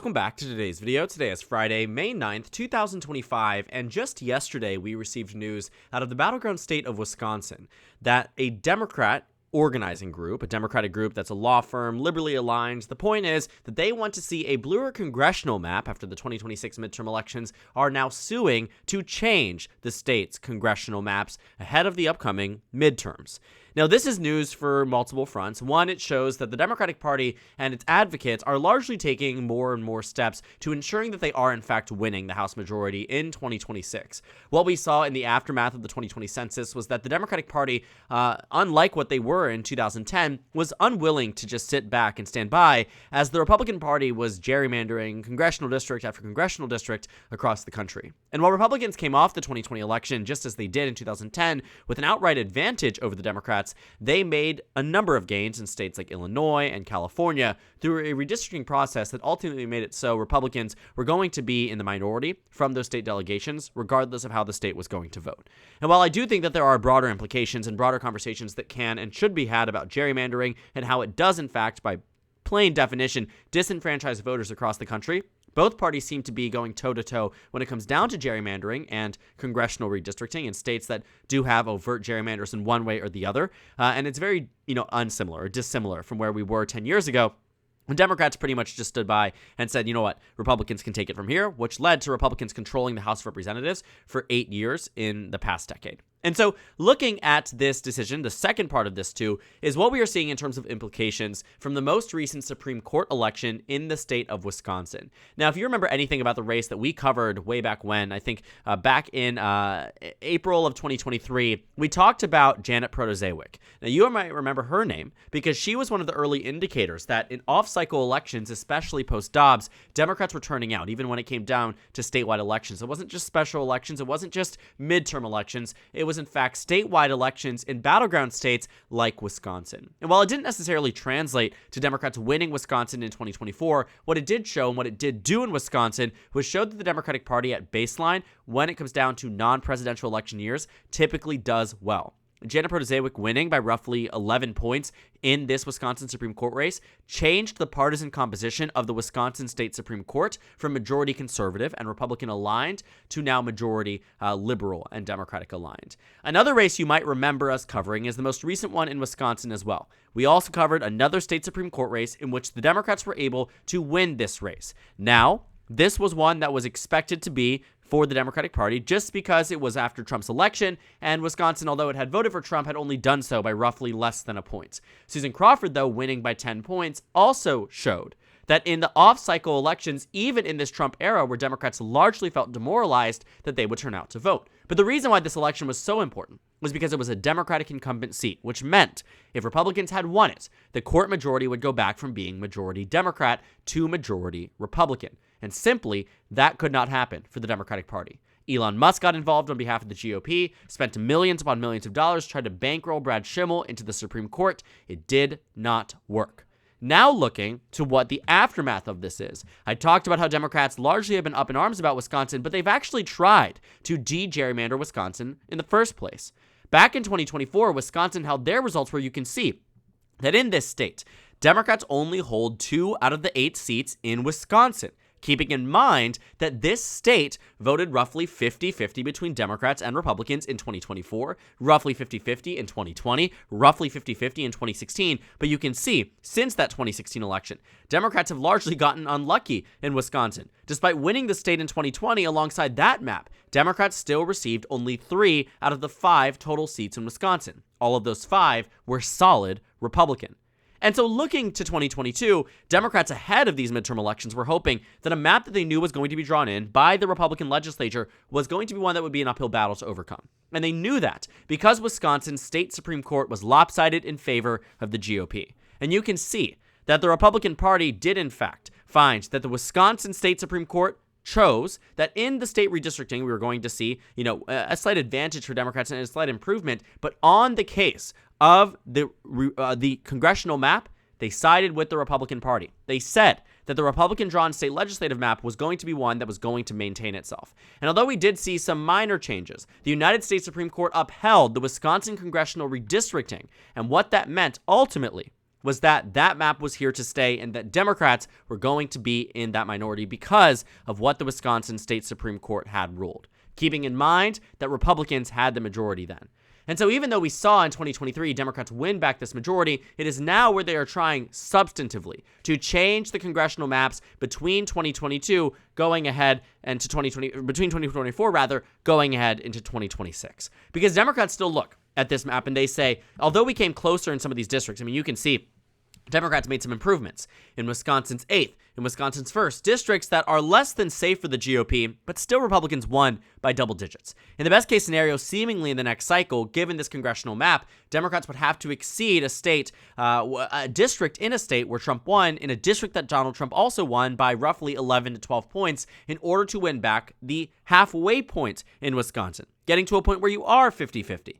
Welcome back to today's video. Today is Friday, May 9th, 2025, and just yesterday we received news out of the battleground state of Wisconsin that a Democrat organizing group, a Democratic group that's a law firm, liberally aligned. The point is that they want to see a bluer congressional map after the 2026 midterm elections, are now suing to change the state's congressional maps ahead of the upcoming midterms. Now, this is news for multiple fronts. One, it shows that the Democratic Party and its advocates are largely taking more and more steps to ensuring that they are, in fact, winning the House majority in 2026. What we saw in the aftermath of the 2020 census was that the Democratic Party, unlike what they were in 2010, was unwilling to just sit back and stand by as the Republican Party was gerrymandering congressional district after congressional district across the country. And while Republicans came off the 2020 election just as they did in 2010 with an outright advantage over the Democrats, they made a number of gains in states like Illinois and California through a redistricting process that ultimately made it so Republicans were going to be in the minority from those state delegations, regardless of how the state was going to vote. And while I do think that there are broader implications and broader conversations that can and should be had about gerrymandering and how it does, in fact, by plain definition, disenfranchise voters across the country, both parties seem to be going toe-to-toe when it comes down to gerrymandering and congressional redistricting in states that do have overt gerrymanders in one way or the other. And it's very, unsimilar or dissimilar from where we were 10 years ago, when Democrats pretty much just stood by and said, you know what, Republicans can take it from here, which led to Republicans controlling the House of Representatives for 8 years in the past decade. And so looking at this decision, the second part of this too, is what we are seeing in terms of implications from the most recent Supreme Court election in the state of Wisconsin. Now, if you remember anything about the race that we covered way back when, I think back in April of 2023, we talked about Janet Protasewicz. Now, you might remember her name because she was one of the early indicators that in off-cycle elections, especially post-Dobbs, Democrats were turning out, even when it came down to statewide elections. It wasn't just special elections. It wasn't just midterm elections. It was in fact statewide elections in battleground states like Wisconsin. And while it didn't necessarily translate to Democrats winning Wisconsin in 2024, what it did show and what it did do in Wisconsin was show that the Democratic Party at baseline, when it comes down to non-presidential election years, typically does well. Janet Protasewicz winning by roughly 11 points in this Wisconsin Supreme Court race changed the partisan composition of the Wisconsin State Supreme Court from majority conservative and Republican aligned to now majority liberal and Democratic aligned. Another race you might remember us covering is the most recent one in Wisconsin as well. We also covered another state Supreme Court race in which the Democrats were able to win this race. Now, this was one that was expected to be for the Democratic Party just because it was after Trump's election, and Wisconsin, although it had voted for Trump, had only done so by roughly less than a point. Susan Crawford, though, winning by 10 points, also showed that in the off-cycle elections, even in this Trump era where Democrats largely felt demoralized, that they would turn out to vote. But the reason why this election was so important was because it was a Democratic incumbent seat, which meant if Republicans had won it, the court majority would go back from being majority Democrat to majority Republican. And simply, that could not happen for the Democratic Party. Elon Musk got involved on behalf of the GOP, spent millions upon millions of dollars, tried to bankroll Brad Schimmel into the Supreme Court. It did not work. Now looking to what the aftermath of this is. I talked about how Democrats largely have been up in arms about Wisconsin, but they've actually tried to de-gerrymander Wisconsin in the first place. Back in 2024, Wisconsin held their results where you can see that in this state, Democrats only hold 2 out of the 8 seats in Wisconsin, keeping in mind that this state voted roughly 50-50 between Democrats and Republicans in 2024, roughly 50-50 in 2020, roughly 50-50 in 2016. But you can see, since that 2016 election, Democrats have largely gotten unlucky in Wisconsin. Despite winning the state in 2020 alongside that map, Democrats still received only 3 out of the 5 total seats in Wisconsin. All of those 5 were solid Republican. And so looking to 2022, Democrats ahead of these midterm elections were hoping that a map that they knew was going to be drawn in by the Republican legislature was going to be one that would be an uphill battle to overcome. And they knew that because Wisconsin's state Supreme Court was lopsided in favor of the GOP. And you can see that the Republican Party did in fact find that the Wisconsin State Supreme Court chose that in the state redistricting, we were going to see, a slight advantage for Democrats and a slight improvement. But on the case of the congressional map, they sided with the Republican Party. They said that the Republican-drawn state legislative map was going to be one that was going to maintain itself. And although we did see some minor changes, the United States Supreme Court upheld the Wisconsin congressional redistricting. And what that meant ultimately was that that map was here to stay and that Democrats were going to be in that minority because of what the Wisconsin State Supreme Court had ruled, keeping in mind that Republicans had the majority then. And so even though we saw in 2023 Democrats win back this majority, it is now where they are trying substantively to change the congressional maps between 2022 going ahead and to between 2024 rather, going ahead into 2026. Because Democrats still look at this map and they say, although we came closer in some of these districts, I mean, you can see Democrats made some improvements in Wisconsin's 8th, in Wisconsin's 1st, districts that are less than safe for the GOP, but still Republicans won by double digits. In the best case scenario, seemingly in the next cycle, given this congressional map, Democrats would have to exceed a district in a state where Trump won, in a district that Donald Trump also won by roughly 11 to 12 points in order to win back the halfway point in Wisconsin, getting to a point where you are 50-50.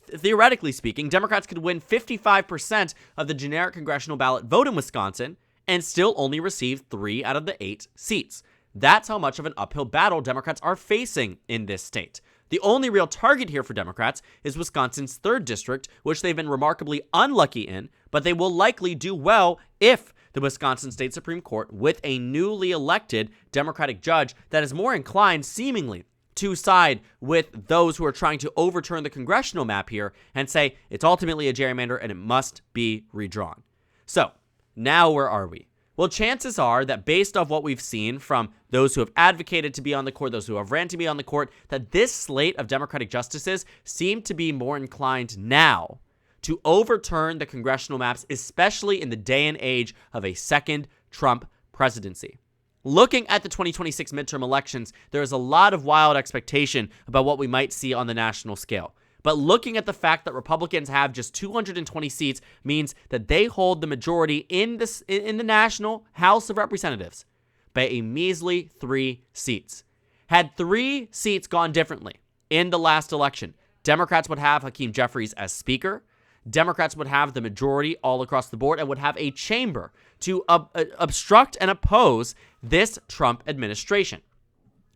Theoretically speaking, Democrats could win 55% of the generic congressional ballot vote in Wisconsin and still only receive 3 out of the 8 seats. That's how much of an uphill battle Democrats are facing in this state. The only real target here for Democrats is Wisconsin's 3rd district, which they've been remarkably unlucky in, but they will likely do well if the Wisconsin State Supreme Court, with a newly elected Democratic judge that is more inclined, seemingly, to side with those who are trying to overturn the congressional map here and say it's ultimately a gerrymander and it must be redrawn. So, now where are we? Well, chances are that based off what we've seen from those who have advocated to be on the court, those who have ran to be on the court, that this slate of Democratic justices seem to be more inclined now to overturn the congressional maps, especially in the day and age of a second Trump presidency. Looking at the 2026 midterm elections, there is a lot of wild expectation about what we might see on the national scale. But looking at the fact that Republicans have just 220 seats means that they hold the majority in the National House of Representatives by a measly 3 seats. Had 3 seats gone differently in the last election, Democrats would have Hakeem Jeffries as Speaker. Democrats would have the majority all across the board and would have a chamber to obstruct and oppose this Trump administration.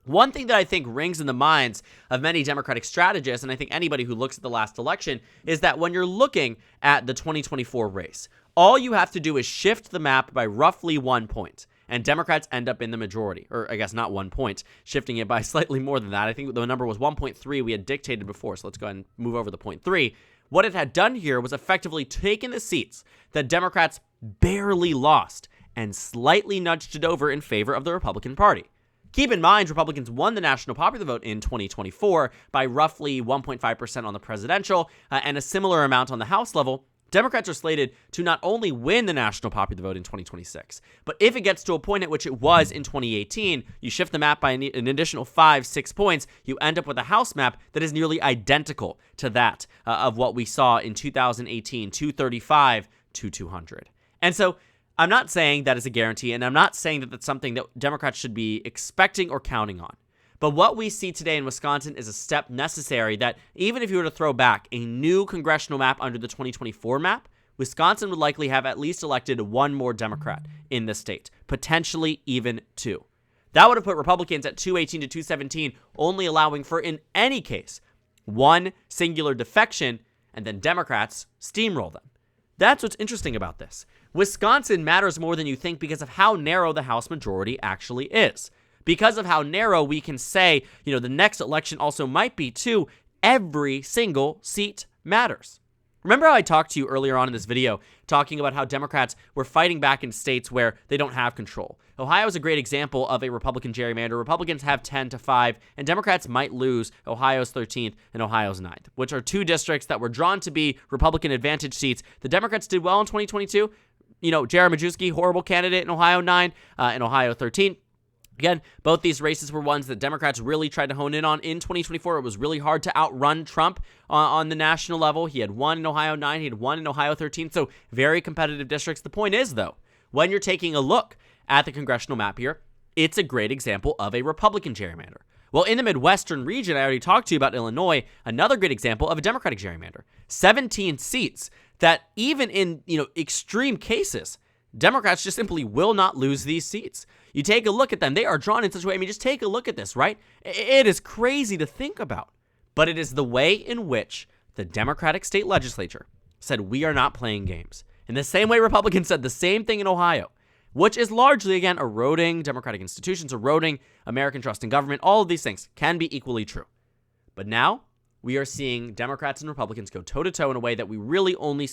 One thing that I think rings in the minds of many Democratic strategists, and I think anybody who looks at the last election, is that when you're looking at the 2024 race, all you have to do is shift the map by roughly 1 point, and Democrats end up in the majority. Or I guess not 1 point, shifting it by slightly more than that. I think the number was 1.3 we had dictated before, so let's go ahead and move over the 0.3. What it had done here was effectively taken the seats that Democrats barely lost and slightly nudged it over in favor of the Republican Party. Keep in mind, Republicans won the national popular vote in 2024 by roughly 1.5% on the presidential and a similar amount on the House level. Democrats are slated to not only win the national popular vote in 2026, but if it gets to a point at which it was in 2018, you shift the map by an additional 5-6 points, you end up with a House map that is nearly identical to that of what we saw in 2018, 235 to 200. And so I'm not saying that is a guarantee, and I'm not saying that that's something that Democrats should be expecting or counting on. But what we see today in Wisconsin is a step necessary that even if you were to throw back a new congressional map under the 2024 map, Wisconsin would likely have at least elected 1 more Democrat in the state, potentially even 2. That would have put Republicans at 218 to 217, only allowing for, in any case, 1 singular defection, and then Democrats steamroll them. That's what's interesting about this. Wisconsin matters more than you think because of how narrow the House majority actually is. Because of how narrow we can say, the next election also might be too, every single seat matters. Remember how I talked to you earlier on in this video talking about how Democrats were fighting back in states where they don't have control? Ohio is a great example of a Republican gerrymander. Republicans have 10-5, and Democrats might lose Ohio's 13th and Ohio's 9th, which are 2 districts that were drawn to be Republican advantage seats. The Democrats did well in 2022. Jared Majewski, horrible candidate in Ohio 9 and Ohio 13. Again, both these races were ones that Democrats really tried to hone in on in 2024. It was really hard to outrun Trump on the national level. He had 1 in Ohio 9. He had 1 in Ohio 13. So very competitive districts. The point is, though, when you're taking a look at the congressional map here, it's a great example of a Republican gerrymander. Well, in the Midwestern region, I already talked to you about Illinois, another great example of a Democratic gerrymander. 17 seats that even in, extreme cases, Democrats just simply will not lose these seats. You take a look at them. They are drawn in such a way. Just take a look at this, right? It is crazy to think about. But it is the way in which the Democratic state legislature said, we are not playing games. In the same way Republicans said the same thing in Ohio, which is largely, again, eroding democratic institutions, eroding American trust in government. All of these things can be equally true. But now we are seeing Democrats and Republicans go toe-to-toe in a way that we really only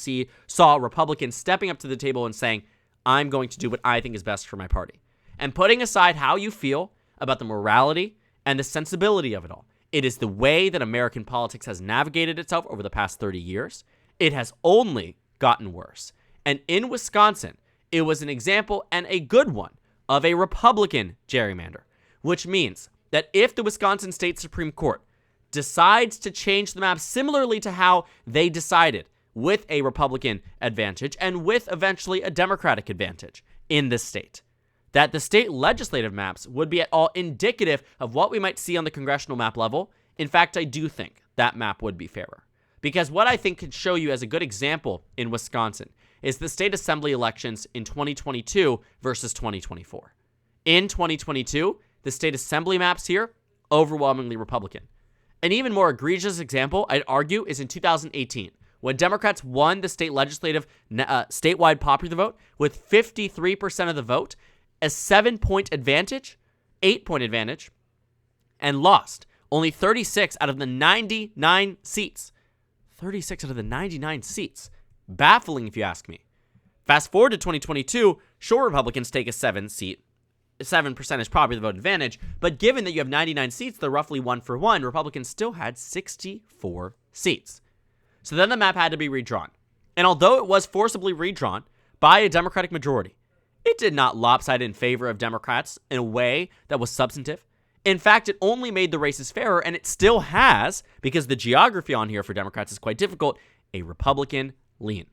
saw Republicans stepping up to the table and saying, I'm going to do what I think is best for my party. And putting aside how you feel about the morality and the sensibility of it all, it is the way that American politics has navigated itself over the past 30 years. It has only gotten worse. And in Wisconsin, it was an example, and a good one, of a Republican gerrymander, which means that if the Wisconsin State Supreme Court decides to change the map similarly to how they decided, with a Republican advantage and with eventually a Democratic advantage in this state, that the state legislative maps would be at all indicative of what we might see on the congressional map level. In fact, I do think that map would be fairer. Because what I think could show you as a good example in Wisconsin is the state assembly elections in 2022 versus 2024. In 2022, the state assembly maps here, overwhelmingly Republican. An even more egregious example, I'd argue, is in 2018, when Democrats won the state legislative statewide popular vote with 53% of the vote, a 7-point advantage, 8-point advantage, and lost only 36 out of the 99 seats. 36 out of the 99 seats. Baffling, if you ask me. Fast forward to 2022, sure, Republicans take a 7 percentage popular vote advantage, but given that you have 99 seats, they're roughly 1-for-1, Republicans still had 64 seats. So then the map had to be redrawn. And although it was forcibly redrawn by a Democratic majority, it did not lopside in favor of Democrats in a way that was substantive. In fact, it only made the races fairer, and it still has, because the geography on here for Democrats is quite difficult, a Republican lean.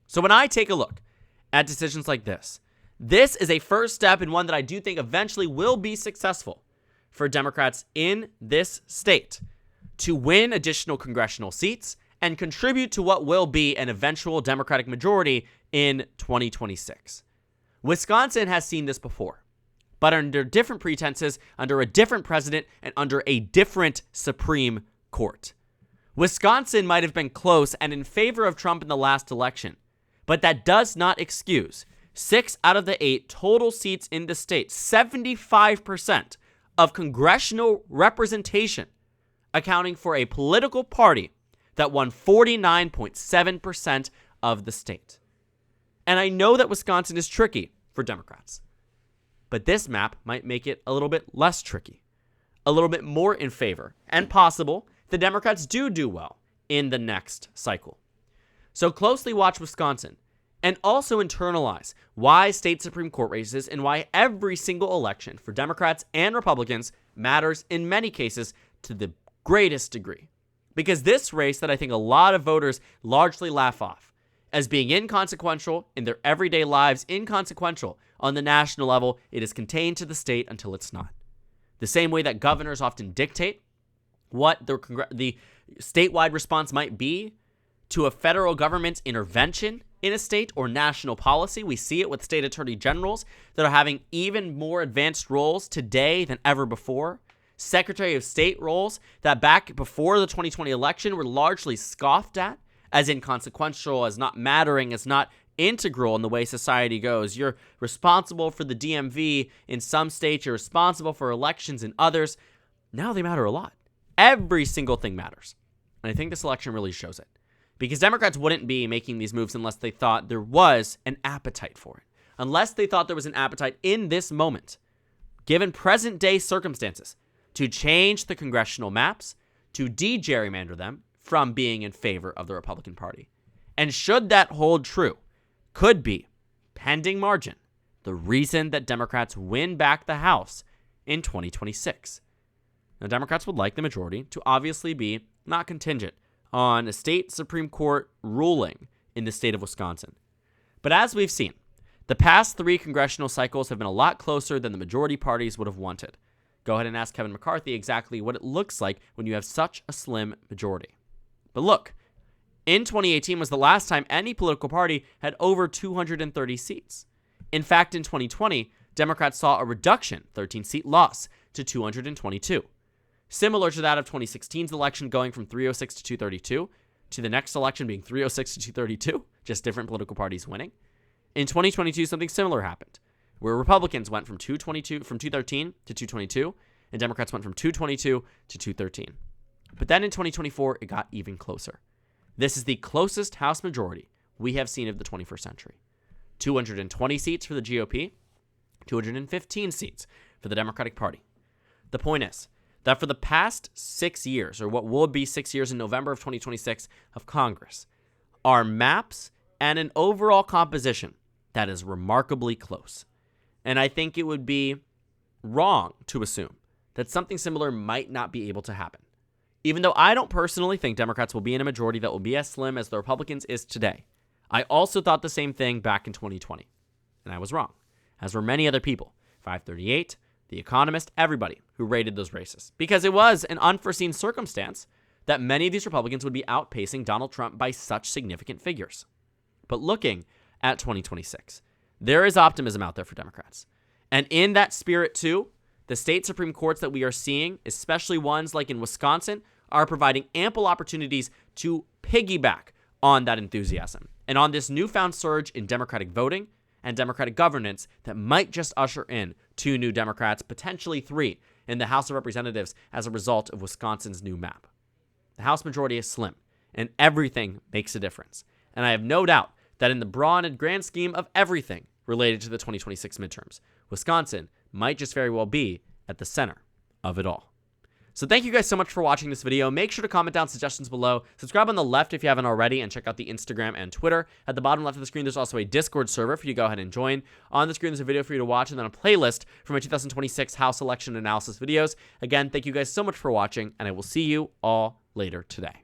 So when I take a look at decisions like this is a first step in one that I do think eventually will be successful for Democrats in this state to win additional congressional seats and contribute to what will be an eventual Democratic majority in 2026. Wisconsin has seen this before, but under different pretenses, under a different president, and under a different Supreme Court. Wisconsin might have been close and in favor of Trump in the last election, but that does not excuse 6 out of the 8 total seats in the state, 75% of congressional representation, accounting for a political party that won 49.7% of the state. And I know that Wisconsin is tricky for Democrats, but this map might make it a little bit less tricky, a little bit more in favor, and possible the Democrats do well in the next cycle. So closely watch Wisconsin, and also internalize why state Supreme Court races and why every single election for Democrats and Republicans matters in many cases to the greatest degree. Because this race that I think a lot of voters largely laugh off as being inconsequential in their everyday lives, inconsequential on the national level, it is contained to the state until it's not. The same way that governors often dictate what the statewide response might be to a federal government's intervention in a state or national policy. We see it with state attorney generals that are having even more advanced roles today than ever before. Secretary of State roles that back before the 2020 election were largely scoffed at as inconsequential, as not mattering, as not integral in the way society goes. You're responsible for the DMV in some states. You're responsible for elections in others. Now they matter a lot. Every single thing matters. And I think this election really shows it. Because Democrats wouldn't be making these moves unless they thought there was an appetite for it. Unless they thought there was an appetite in this moment, given present-day circumstances, to change the congressional maps, to de-gerrymander them from being in favor of the Republican Party. And should that hold true, could be, pending margin, the reason that Democrats win back the House in 2026. Now, Democrats would like the majority to obviously be not contingent on a state Supreme Court ruling in the state of Wisconsin. But as we've seen, the past 3 congressional cycles have been a lot closer than the majority parties would have wanted. Go ahead and ask Kevin McCarthy exactly what it looks like when you have such a slim majority. But look, in 2018 was the last time any political party had over 230 seats. In fact, in 2020, Democrats saw a reduction, 13-seat loss, to 222. Similar to that of 2016's election, going from 306 to 232, to the next election being 306 to 232. just different political parties winning. In 2022, something similar happened, where Republicans went from 213 to 222, and Democrats went from 222 to 213. But then in 2024, it got even closer. This is the closest House majority we have seen of the 21st century. 220 seats for the GOP, 215 seats for the Democratic Party. The point is that for the past 6 years, or what will be 6 years in November of 2026 of Congress, are maps and an overall composition that is remarkably close. And I think it would be wrong to assume that something similar might not be able to happen. Even though I don't personally think Democrats will be in a majority that will be as slim as the Republicans is today, I also thought the same thing back in 2020. And I was wrong, as were many other people. 538, The Economist, everybody who rated those races. Because it was an unforeseen circumstance that many of these Republicans would be outpacing Donald Trump by such significant figures. But looking at 2026, there is optimism out there for Democrats. And in that spirit, too, the state Supreme Courts that we are seeing, especially ones like in Wisconsin, are providing ample opportunities to piggyback on that enthusiasm and on this newfound surge in Democratic voting and Democratic governance that might just usher in 2 new Democrats, potentially 3, in the House of Representatives as a result of Wisconsin's new map. The House majority is slim, and everything makes a difference. And I have no doubt that in the broad and grand scheme of everything related to the 2026 midterms, Wisconsin might just very well be at the center of it all. So thank you guys so much for watching this video. Make sure to comment down suggestions below. Subscribe on the left if you haven't already, and check out the Instagram and Twitter. At the bottom left of the screen, there's also a Discord server for you to go ahead and join. On the screen, there's a video for you to watch, and then a playlist for my 2026 House election analysis videos. Again, thank you guys so much for watching, and I will see you all later today.